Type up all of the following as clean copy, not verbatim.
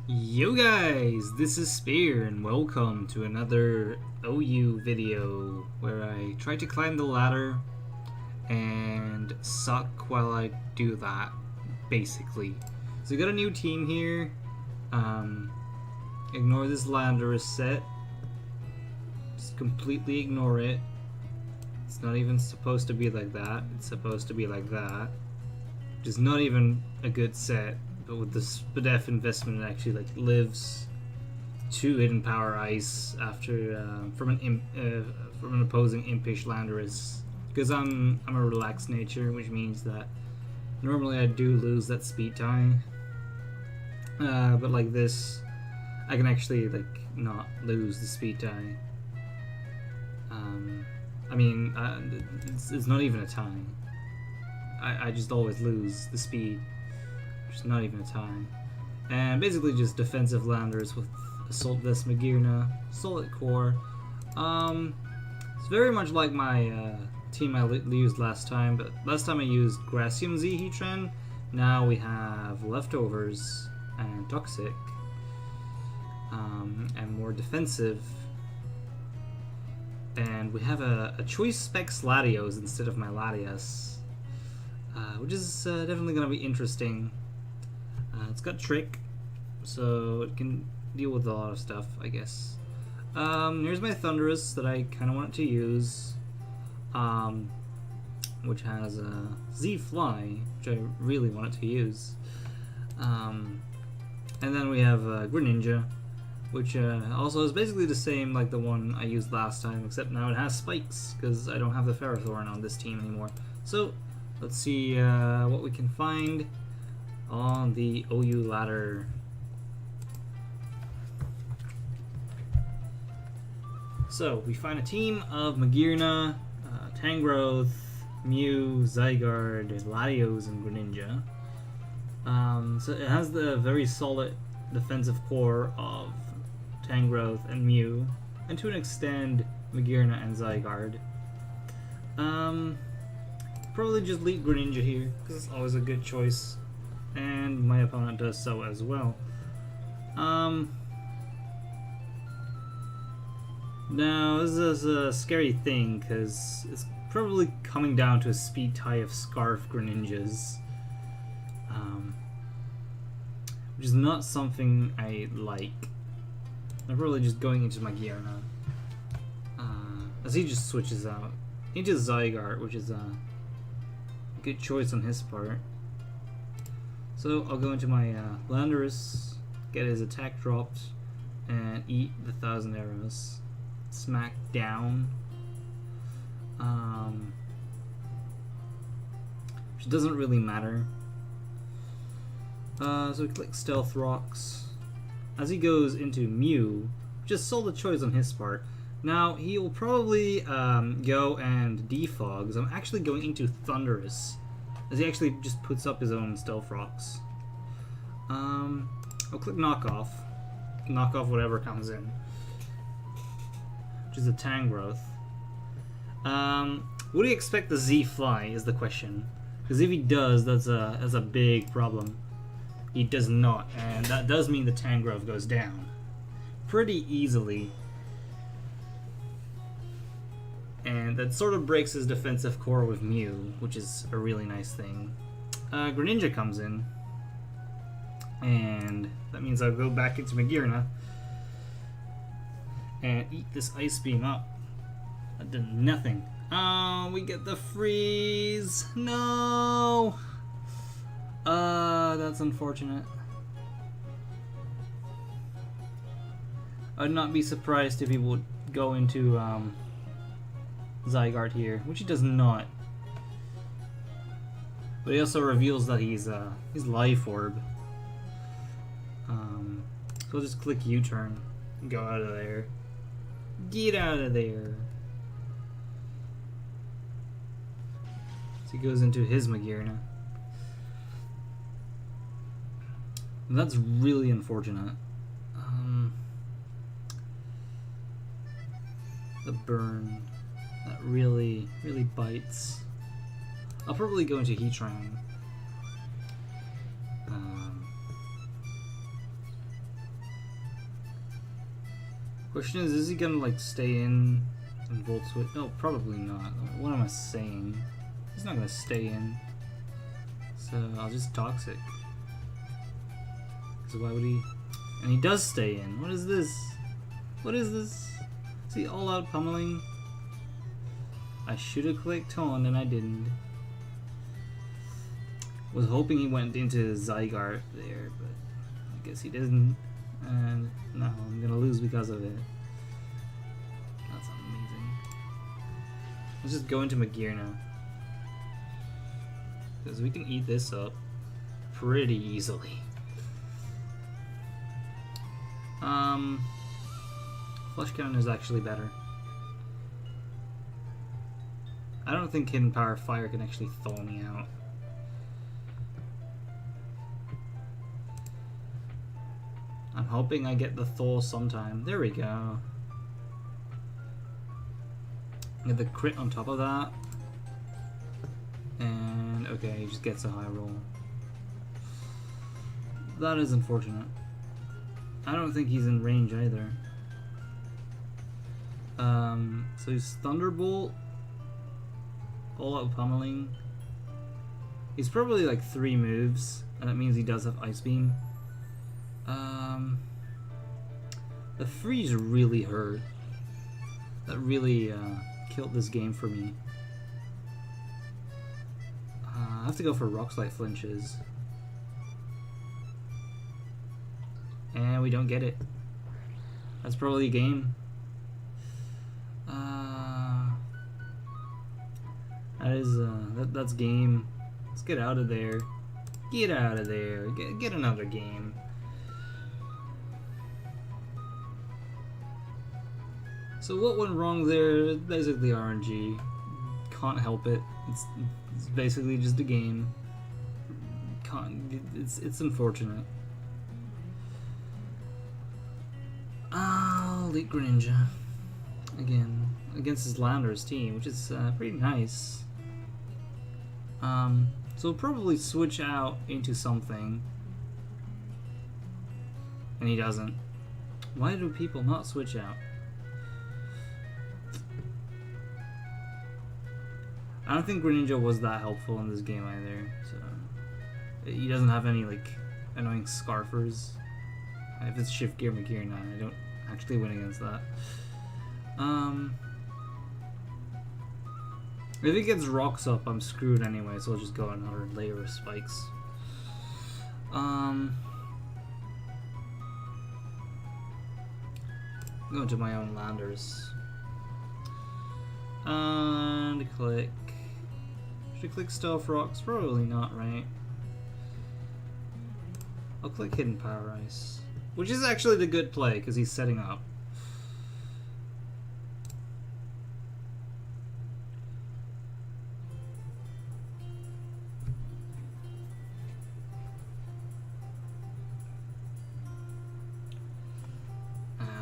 Yo guys, this is Spear and welcome to another OU video where I try to climb the ladder and suck while I do that, basically. So we got a new team here. Ignore this Thundurus set. Just completely ignore it. It's not even supposed to be like that. It's supposed to be like that. Which is not even a good set. But with the SPDEF investment, it actually lives to Hidden Power Ice after from an opposing impish Thundurus. Because I'm a relaxed nature, which means that normally I do lose that speed tie. But like this, I can actually not lose the speed tie. It's not even a tie. I just always lose the speed. Not even a tie. And basically just defensive Thundurus with Assault Vest Magirna, Solid Core. It's very much like my team I used last time, but last time I used Gracium Z Heatran. Now we have Leftovers and Toxic, and more defensive. And we have a Choice Specs Latios instead of my Latias, which is definitely going to be interesting. It's got Trick, so it can deal with a lot of stuff, I guess. Here's my Thundurus that I kind of want to use, which has a Z-Fly, which I really wanted to use. And then we have Greninja, which also is basically the same like the one I used last time, except now it has spikes, because I don't have the Ferrothorn on this team anymore. So, let's see what we can find on the OU ladder. So we find a team of Magirna, Tangrowth, Mew, Zygarde, Latios, and Greninja. So it has the very solid defensive core of Tangrowth and Mew, and to an extent Magirna and Zygarde. Probably just lead Greninja here, because it's always a good choice. And my opponent does so as well. Now, this is a scary thing, because it's probably coming down to a speed tie of Scarf Greninjas. Which is not something I like. I'm probably just going into Magirna. As he just switches out into Zygarde, which is a good choice on his part. So I'll go into my Thundurus, get his attack dropped, and eat the 1,000 arrows. Smack down. Which doesn't really matter. So we click Stealth Rocks. As he goes into Mew, just solid choice on his part. Now he will probably go and defog, so I'm actually going into Thundurus, as he actually just puts up his own Stealth Rocks. I'll click knock off whatever comes in, which is a Tangrowth. Would he expect the Z-Fly is the question, because if he does, that's a big problem. He does not, and that does mean the Tangrowth goes down pretty easily. And that sort of breaks his defensive core with Mew, which is a really nice thing. Greninja comes in, and that means I'll go back into Magirna and eat this Ice Beam up. That did nothing. Oh, we get the freeze! No! That's unfortunate. I'd not be surprised if he would go into Zygarde here, which he does not. But he also reveals that he's Life Orb. So I'll just click U-turn and go out of there. Get out of there. So he goes into his Magirna. And that's really unfortunate. The burn. That really bites. I'll probably go into Heatran. Question is he gonna like stay in and Volt Switch? No, probably not. What am I saying? He's not gonna stay in. So I'll just Toxic. So why would he? And he does stay in. What is this? What is this? Is he all out pummeling? I should have clicked Taunt and I didn't. Was hoping he went into Zygarde there, but I guess he didn't. And no, I'm gonna lose because of it. That's amazing. Let's just go into Magear now. Because we can eat this up pretty easily. Flush Cannon is actually better. I don't think Hidden Power Fire can actually thaw me out. I'm hoping I get the thaw sometime. There we go. Get the crit on top of that. And okay, he just gets a high roll. That is unfortunate. I don't think he's in range either. So he's Thunderbolt. All out pummeling. He's probably like 3 moves, and that means he does have Ice Beam. The freeze really hurt. That really killed this game for me. I have to go for Rock Slide flinches. And we don't get it. That's probably a game. That's game. Let's get out of there. Get out of there. Get another game. So what went wrong there? Basically RNG. Can't help it. It's basically just a game. It's unfortunate. Elite Greninja. Again, against his Landers team, which is pretty nice. So we'll probably switch out into something. And he doesn't. Why do people not switch out? I don't think Greninja was that helpful in this game either, so he doesn't have any like annoying Scarfers. If it's Shift Gear Magear, nah, I don't actually win against that. If he gets Rocks up, I'm screwed anyway, so I'll just go another layer of spikes. Go into my own Landers. And click. Should I click Stealth Rocks? Probably not, right? I'll click Hidden Power Ice. Which is actually the good play, because he's setting up.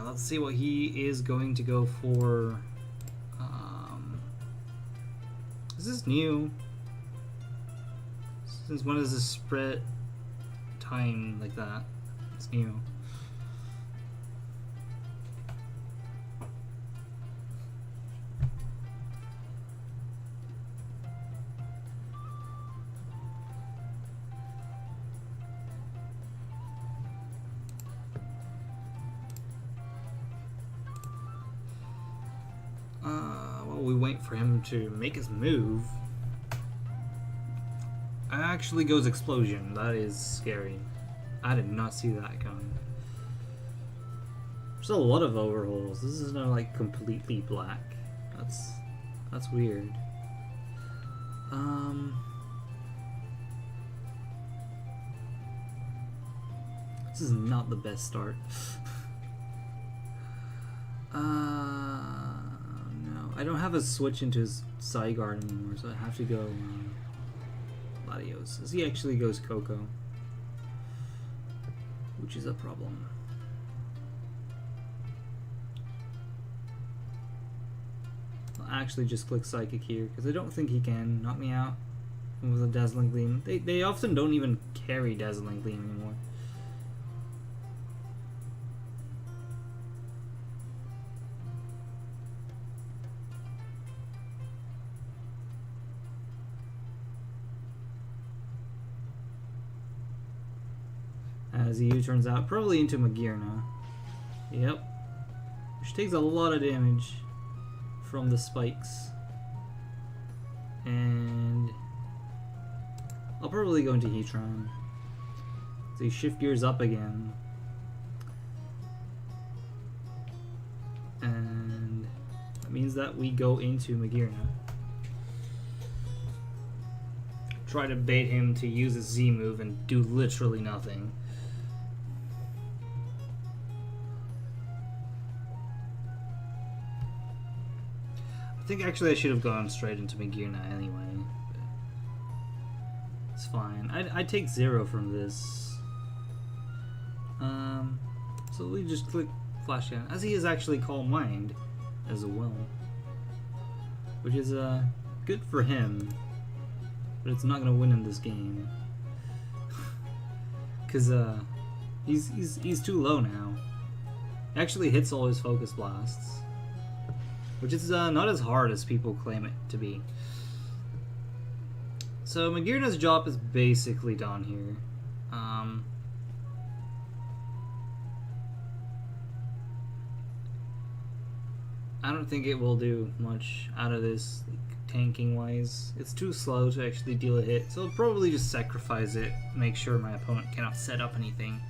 Let's see what he is going to go for. Is this new? Since when is this spread time like that? It's new. We wait for him to make his move. Actually goes Explosion. That is scary. I did not see that coming. There's a lot of overhauls. This is not like completely black. That's weird. This is not the best start. I don't have a switch into his Zygarde anymore, so I have to go Latios. He actually goes Coco, which is a problem. I'll actually just click Psychic here, because I don't think he can knock me out with a Dazzling Gleam. They often don't even carry Dazzling Gleam anymore. as he U-turns out, probably into Magearna. Yep. Which takes a lot of damage from the spikes. And I'll probably go into Heatran. So you shift gears up again. And that means that we go into Magearna. Try to bait him to use a Z move and do literally nothing. I think actually I should have gone straight into Magearna anyway. It's fine. I'd take 0 from this. So we just click Flash Cannon, as he is actually Calm Mind as well. Which is good for him. But it's not gonna win him this game. Cause he's too low now. He actually hits all his Focus Blasts. Which is not as hard as people claim it to be. So Magearna's job is basically done here. I don't think it will do much out of this, like, tanking wise. It's too slow to actually deal a hit, so I'll probably just sacrifice it, make sure my opponent cannot set up anything.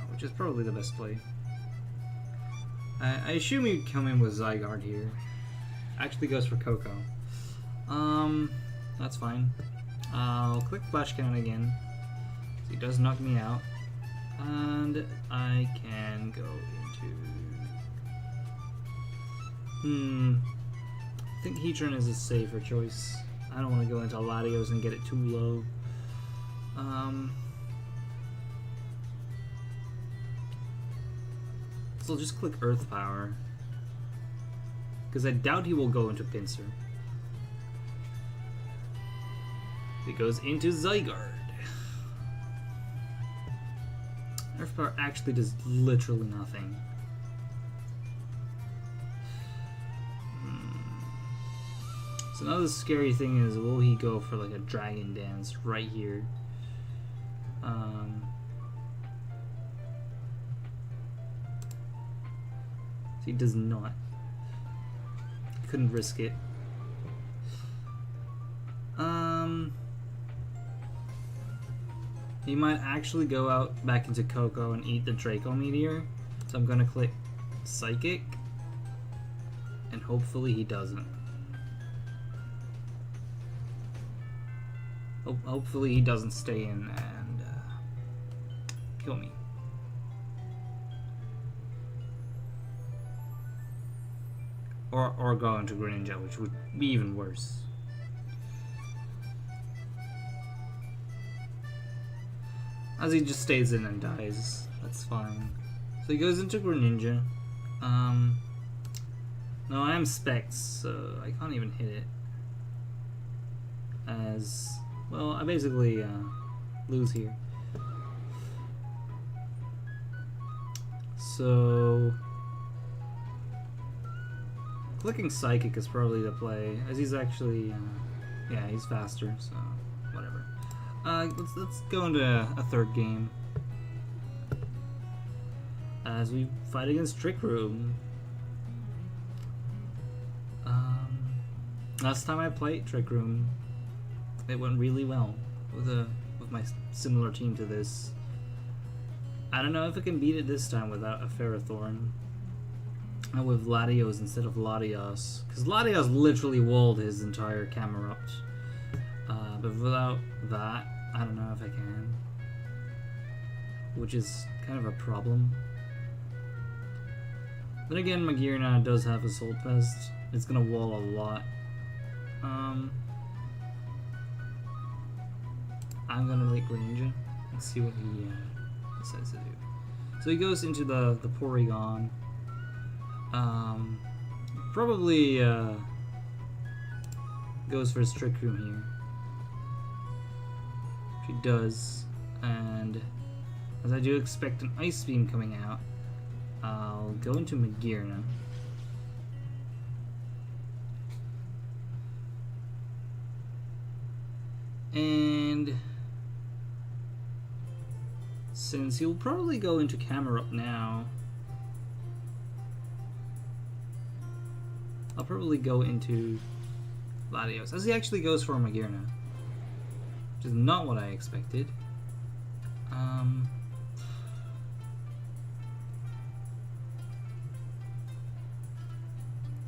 Which is probably the best play. I assume he'd come in with Zygarde here. Actually goes for Coco. That's fine. I'll click Flash Cannon again. So he does knock me out. And I can go into... I think Heatran is a safer choice. I don't want to go into Latios and get it too low. So I'll just click Earth Power. Because I doubt he will go into Pinsir. He goes into Zygarde. Earth Power actually does literally nothing. So now the scary thing is, will he go for like a Dragon Dance right here? So he does not. Couldn't risk it. He might actually go out back into Coco and eat the Draco Meteor. So I'm gonna click Psychic. And hopefully he doesn't. Hopefully he doesn't stay in and kill me. Or go into Greninja, which would be even worse. As he just stays in and dies. That's fine. So he goes into Greninja. No, I am Specs, so I can't even hit it. As... well, I basically lose here. So... clicking Psychic is probably the play, as he's actually... yeah, he's faster, so whatever. Let's go into a third game. As we fight against Trick Room. Last time I played Trick Room, it went really well with my similar team to this. I don't know if I can beat it this time without a Ferrothorn. And with Latios instead of Latios. Because Latios literally walled his entire Camerupt. But without that, I don't know if I can. Which is kind of a problem. Then again, Magearna does have Assault Vest. It's gonna wall a lot. I'm gonna like Greninja and see what he decides to do. So he goes into the Porygon. Probably goes for his Trick Room here. He does, and as I do expect an Ice Beam coming out, I'll go into Magearna. And Since he'll probably go into camera up now, I'll probably go into Latios, as he actually goes for Magirna, which is not what I expected.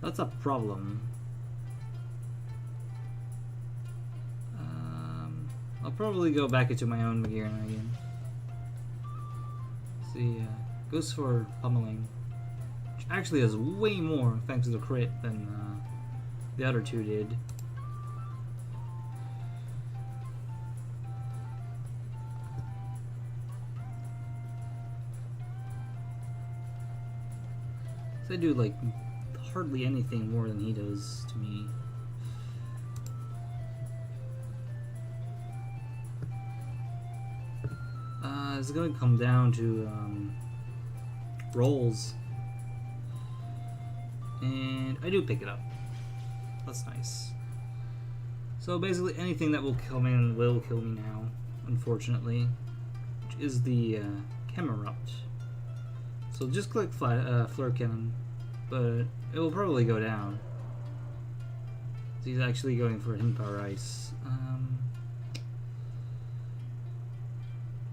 That's a problem. I'll probably go back into my own Magirna again. See, goes for pummeling, which actually has way more thanks to the crit than the other two did. So I do like hardly anything more than he does to me. It's going to come down to rolls, and I do pick it up. That's nice. So basically anything that will kill me will kill me now, unfortunately, which is the Camerupt. So just click Flare Cannon, but it will probably go down. So he's actually going for Hidden Power Ice.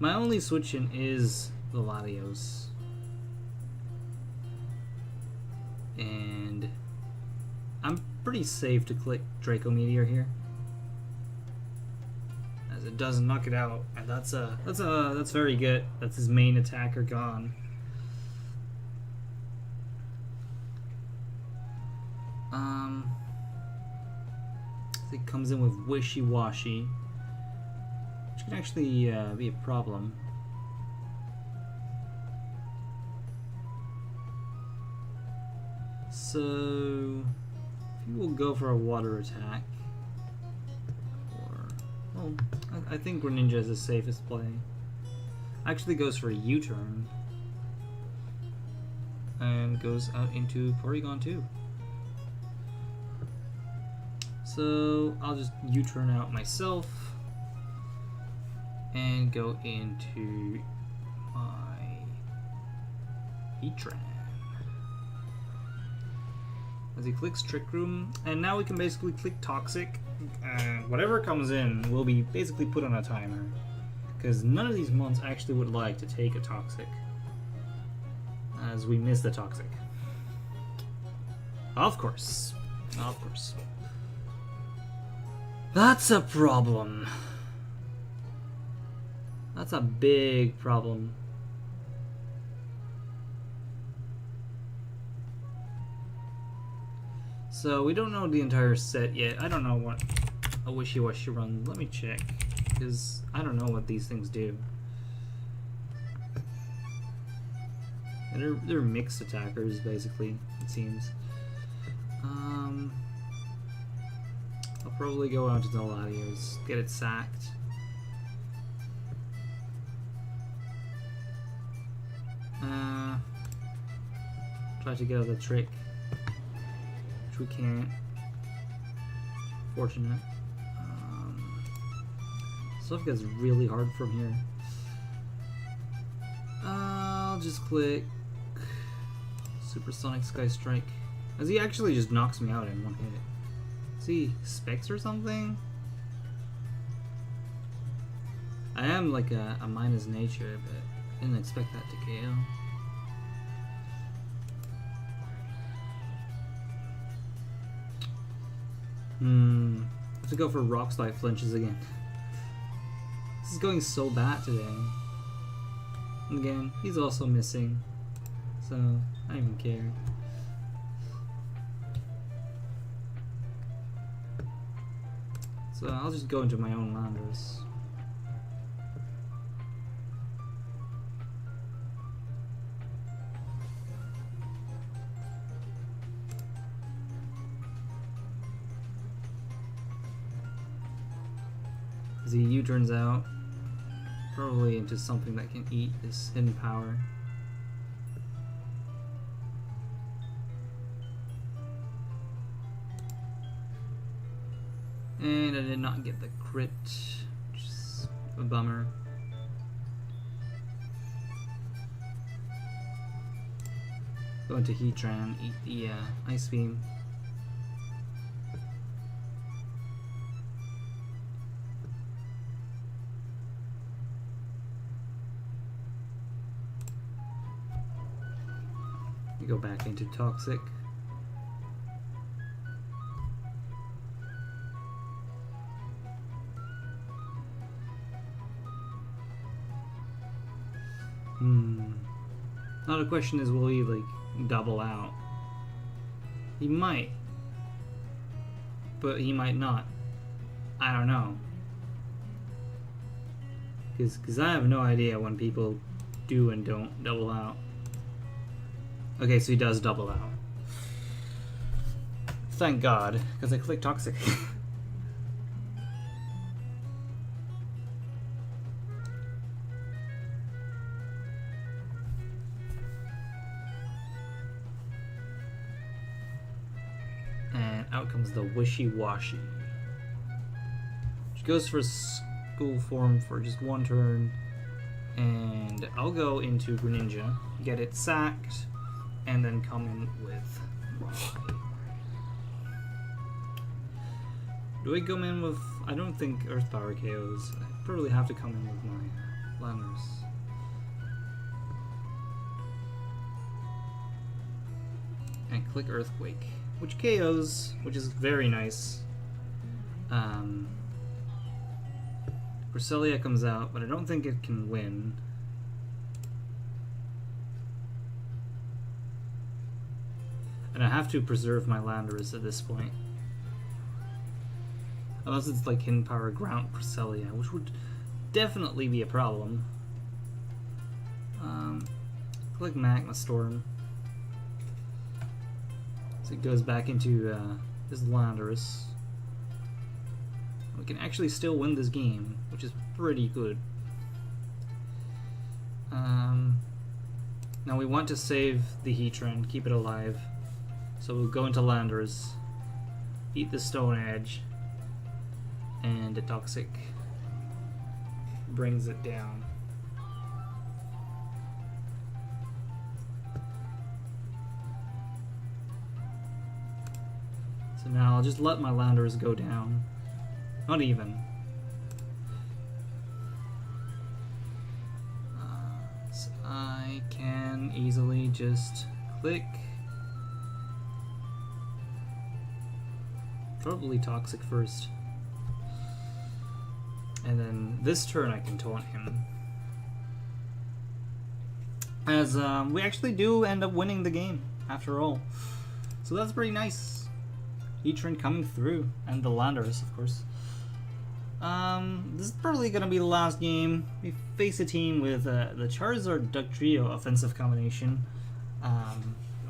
My only switch in is the Latios. And I'm pretty safe to click Draco Meteor here, as it doesn't knock it out, and that's very good. That's his main attacker gone. So he comes in with Wishy Washy, which can actually be a problem. So he will go for a water attack, or well, I think Greninja is the safest play. Actually goes for a U-turn and goes out into Porygon 2. So I'll just U-turn out myself and go into my Heatran. As he clicks Trick Room, and now we can basically click Toxic, and whatever comes in will be basically put on a timer, because none of these mons actually would like to take a Toxic, as we miss the Toxic. Of course. Of course. That's a problem. That's a big problem. So we don't know the entire set yet. I don't know what a Wishy Washy run. Let me check, because I don't know what these things do. And they're mixed attackers, basically, it seems. I'll probably go out to the Latios, get it sacked. Try to get out of the trick, which we can't. Fortunate. Stuff gets really hard from here. I'll just click Supersonic Sky Strike, as he actually just knocks me out in one hit. Is he Specs or something? I am like a minus nature, but I didn't expect that to KO. I have to go for Rock Slide flinches again. This is going so bad today. And again, he's also missing, so I don't even care. So I'll just go into my own Landorus. As he U-turns out, probably into something that can eat this hidden power. And I did not get the crit, which is a bummer. Go into Heatran, eat the Ice Beam. You go back into Toxic. Now the question is, will he like double out? He might, but he might not. I don't know, because I have no idea when people do and don't double out. Okay, so he does double out. Thank God, because I clicked Toxic. Out comes the Wishy-Washy, which goes for School Form for just one turn, and I'll go into Greninja, get it sacked, and then come in with Rawhide. Do I come in with... I don't think Earth Power KOs. I probably have to come in with my Landers. And click Earthquake, which KOs, which is very nice. Cresselia comes out, but I don't think it can win. And I have to preserve my Landorus at this point. Unless it's like Hidden Power Ground Cresselia, which would definitely be a problem. Click Magma Storm. So it goes back into his Landorus. We can actually still win this game, which is pretty good. Now we want to save the Heatran, keep it alive. So we'll go into Landorus, eat the Stone Edge, and the Toxic brings it down. So now I'll just let my Landorus go down. Not even. So I can easily just click. Probably Toxic first. And then this turn I can taunt him. As we actually do end up winning the game, after all. So that's pretty nice. Heatran coming through, and the Landorus, of course. This is probably going to be the last game. We face a team with the Charizard Duck Trio offensive combination.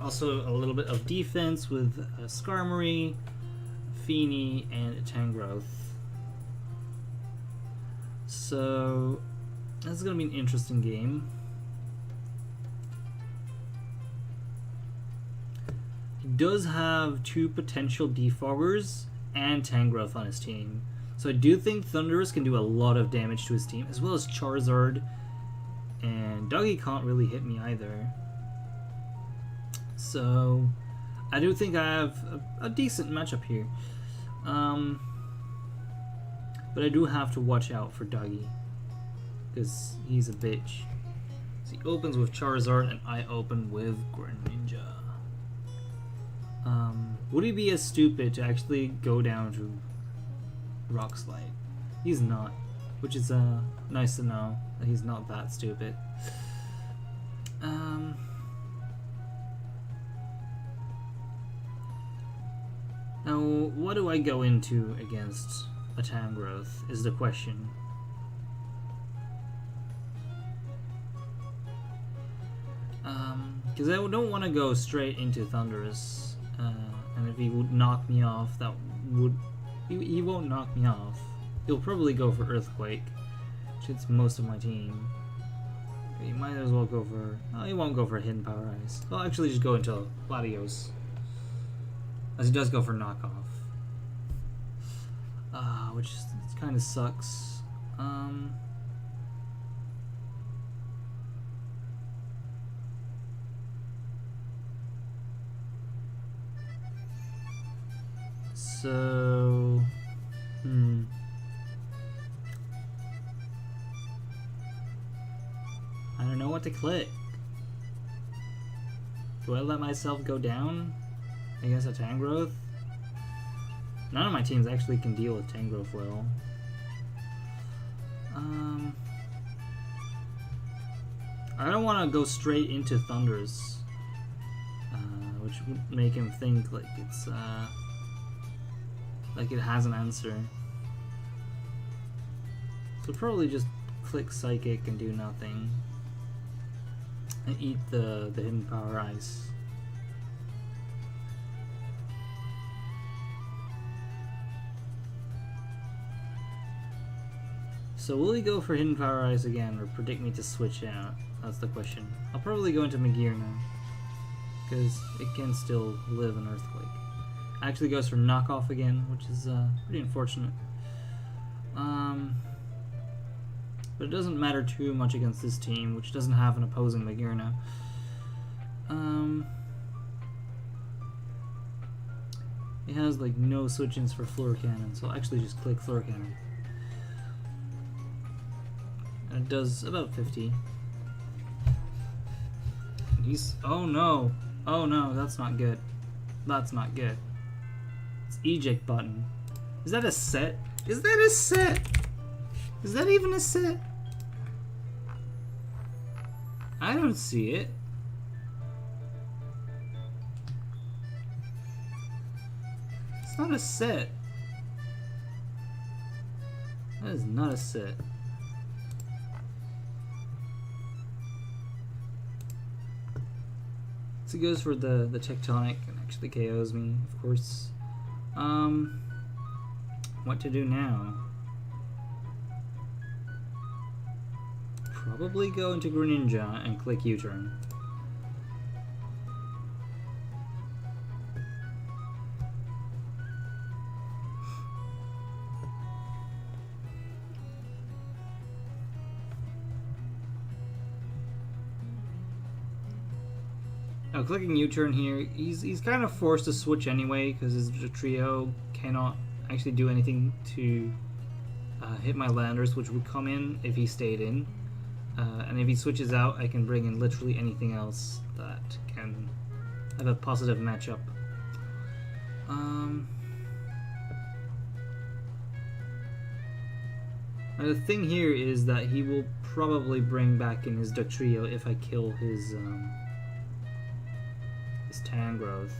Also a little bit of defense with Skarmory, Feeny, and Tangrowth. So this is going to be an interesting game. He does have two potential defoggers and Tangrowth on his team. So I do think Thundurus can do a lot of damage to his team, as well as Charizard. And Dougie can't really hit me either. So I do think I have a decent matchup here. But I do have to watch out for Dougie, because he's a bitch. So he opens with Charizard, and I open with Greninja. Would he be as stupid to actually go down to Rock Slide? He's not, which is nice to know that he's not that stupid. Now, what do I go into against a Tangrowth is the question. Because I don't want to go straight into Thundurus. And if he would knock me off, that would... He won't knock me off. He'll probably go for Earthquake, which hits most of my team. Okay, he might as well go for... No, he won't go for Hidden Power Ice. He'll actually just go into Latios, as he does go for Knockoff. Which kind of sucks. So... I don't know what to click. Do I let myself go down against a Tangrowth? None of my teams actually can deal with Tangrowth well. I don't want to go straight into Thundurus, which would make him think like it's like it has an answer. So probably just click Psychic and do nothing, and eat the Hidden Power Ice. So will he go for Hidden Power Ice again, or predict me to switch out? That's the question. I'll probably go into Magear now, because it can still live an Earthquake. Actually goes for Knockoff again, which is pretty unfortunate. But it doesn't matter too much against this team, which doesn't have an opposing Magear now. It has like no switch-ins for Floor Cannon, so I'll actually just click Floor Cannon. And it does about 50. He's... oh no! Oh no, that's not good. That's not good. It's eject button. Is that a set? Is that a set? Is that even a set? I don't see it. It's not a set. That is not a set. So he goes for the Tectonic and actually KOs me, of course. What to do now? Probably go into Greninja and click U-turn. Now clicking U-turn here, he's kind of forced to switch anyway because his trio cannot actually do anything to hit my landers, which would come in if he stayed in. And if he switches out, I can bring in literally anything else that can have a positive matchup. Now the thing here is that he will probably bring back in his Dugtrio if I kill his Tangrowth.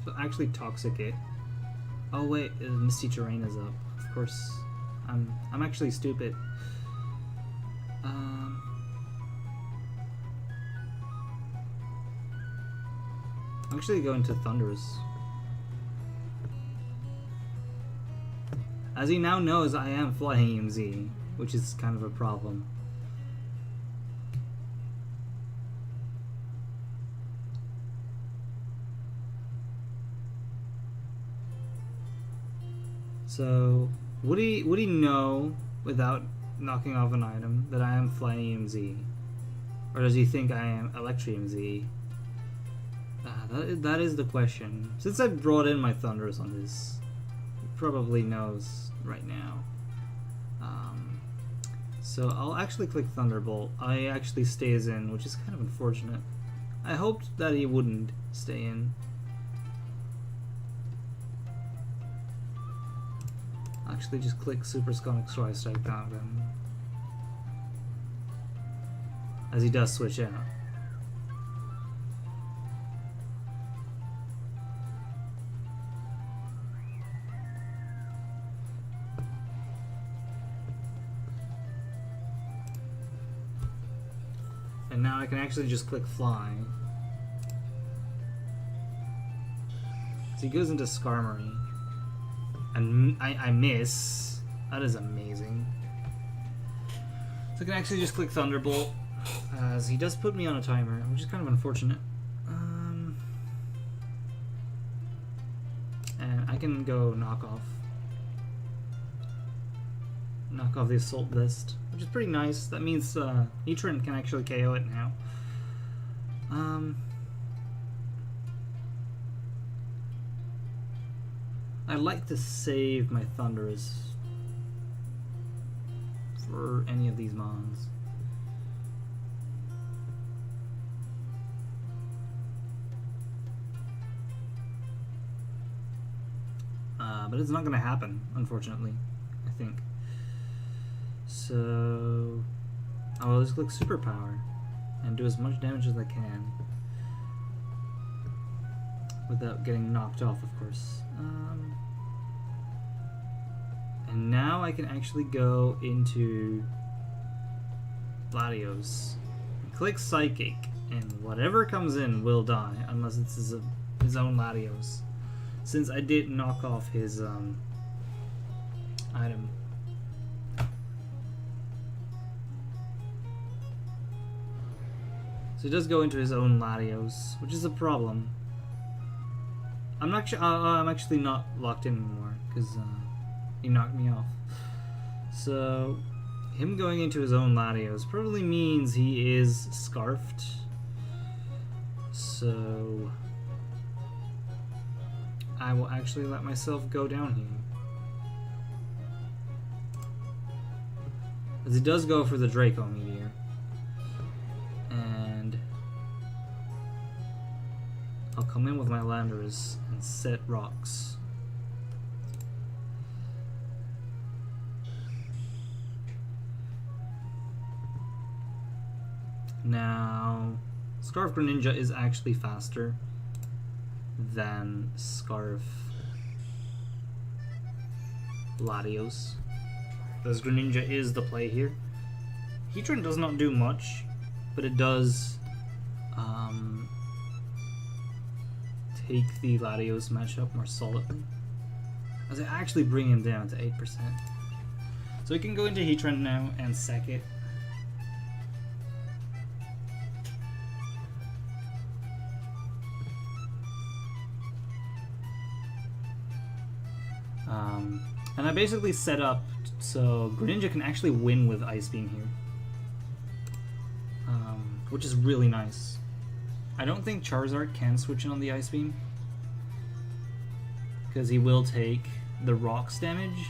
So actually Toxic it. Oh wait, Misty Terrain is up. Of course, I'm actually stupid. I'm actually going to Thundurus. As he now knows, I am Flyinium Z, which is kind of a problem. So, would he know without knocking off an item that I am Flyinium Z? Or does he think I am Electrium Z? That is the question. Since I brought in my Thundurus on this, he probably knows right now. So I'll actually click Thunderbolt. I actually stays in, which is kind of unfortunate. I hoped that he wouldn't stay in. Actually just click Supersonic Strike Strike down then, as he does switch out. And now I can actually just click Fly. So he goes into Skarmory. And I miss. That is amazing. So I can actually just click Thunderbolt, as he does put me on a timer, which is kind of unfortunate. And I can go knock off the Assault Vest, which is pretty nice. That means Heatran can actually KO it now. I'd like to save my Thundurus for any of these mons. But it's not going to happen, unfortunately, I think. So I will just click Superpower and do as much damage as I can without getting knocked off, of course. And now I can actually go into Latios, click Psychic, and whatever comes in will die, unless it's his own Latios, since I did knock off his item. So he does go into his own Latios, which is a problem. I'm actually not locked in anymore because he knocked me off. So him going into his own Latios probably means he is scarfed. So I will actually let myself go down here. As he does go for the Draco Meteor. And I'll come in with my Landers and set rocks. Now, Scarf Greninja is actually faster than Scarf Latios. Because Greninja is the play here. Heatran does not do much, but it does take the Latios matchup more solidly, as I actually bring him down to 8%. So we can go into Heatran now and sack it. And I basically set up so Greninja can actually win with Ice Beam here, which is really nice. I don't think Charizard can switch in on the Ice Beam because he will take the rocks damage.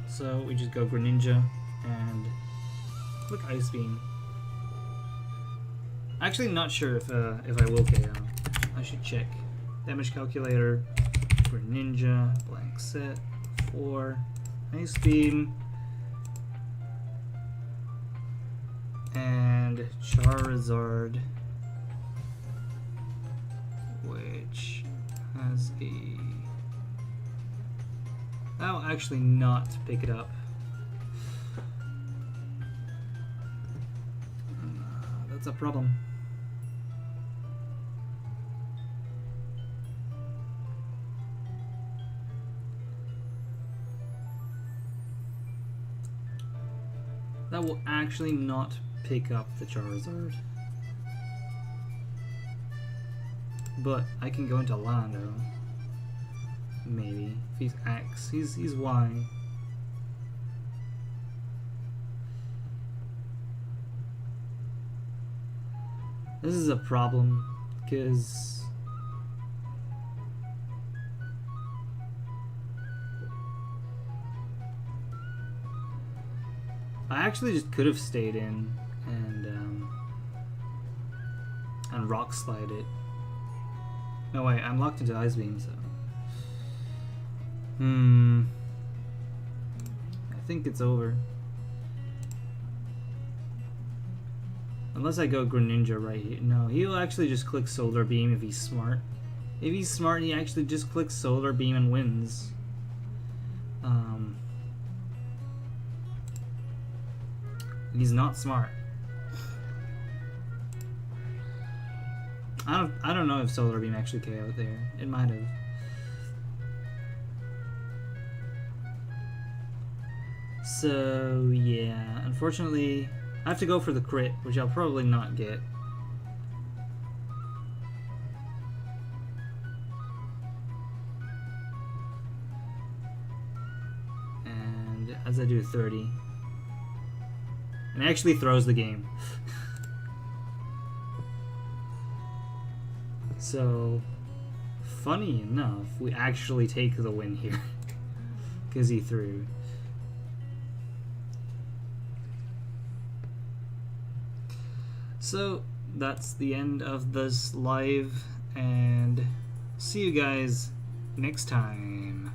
So we just go Greninja and click Ice Beam. Actually, not sure if I will KO. I should check. Damage calculator. Greninja. Blank set. 4. Ice Beam. And Charizard, which has a... I'll actually not pick it up. That's a problem. That will actually not pick up the Charizard. But I can go into Lando. Maybe. If he's X, he's Y. This is a problem, because I actually just could have stayed in and rock slide it. No wait, I'm locked into Ice Beam, so I think it's over. Unless I go Greninja right here. No, he'll actually just click Solar Beam if he's smart. If he's smart, he actually just clicks Solar Beam and wins. He's not smart. I don't know if Solar Beam actually KO'd there. It might have. So yeah, unfortunately, I have to go for the crit, which I'll probably not get. And as I do 30. And actually throws the game. So, funny enough, we actually take the win here. Because he threw. So, that's the end of this live, and see you guys next time.